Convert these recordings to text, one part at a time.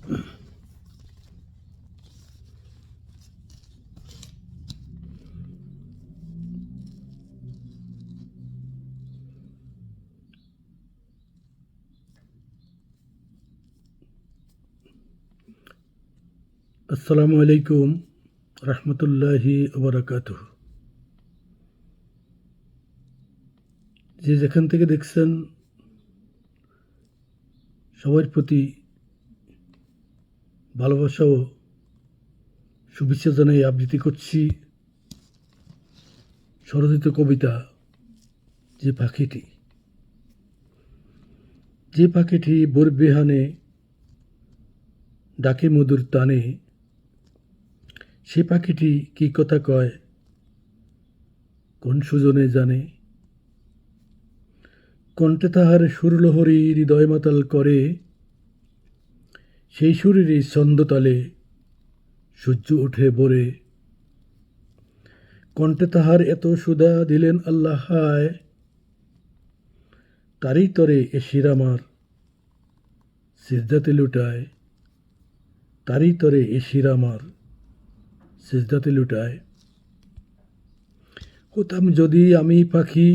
আসসালামু আলাইকুম রহমতুল্লাহি ওবরাকাতুহ। যে যেখান থেকে দেখছেন সবার প্রতি ভালোবাসা ও শুভেচ্ছা জানাই আবৃত্তি করছি স্বরচিত কবিতা যে পাখিটি ভোর বিহানে ডাকে মধুর টানে, সে পাখিটি কি কথা কয় কোন সুজনে জানে। কণ্ঠে তাহার সুরলহরী হৃদয় মাতাল করে, সেই সুরেরই ছন্দতালে সূর্য ওঠে ভোরে। কণ্ঠে তাহার এত সুধা দিলেন আল্লাহ হায়, তারই তরে এ শির আমার সিজদাতে লুটায়, তারই তরে এ শির আমার সিজদাতে লুটায়। হতাম যদি আমি পাখি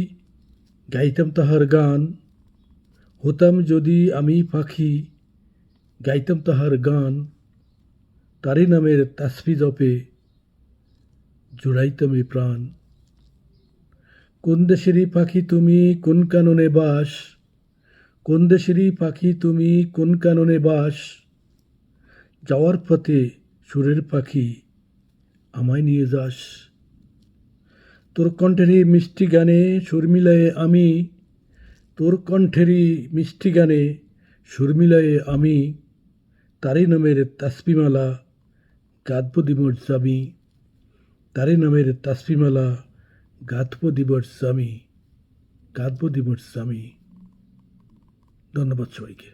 গাইতাম তাহার গান, হতাম যদি আমি পাখি গাইতাম তাহার গান, তারি নামের তাসবি জপে জুড়াইতাম এ প্রাণ। কোন দেশেরই পাখি তুমি কোন কাননে বাস, কোন দেশেরই পাখি তুমি কোন কাননে বাস, যাওয়ার পথে সুরের পাখি আমায় নিয়ে যাস। তোর কণ্ঠেরই মিষ্টি গানে সুর মিলায়ে আমি, তোর কণ্ঠেরই মিষ্টি গানে সুর মিলায়ে আমি, তারি নামের তাসবিমালা গাঁথব দিবস আমি, তারি নামের তাসবিমালা গাঁথব দিবস আমি, গাঁথব দিবস আমি। ধন্যবাদ সবাইকে।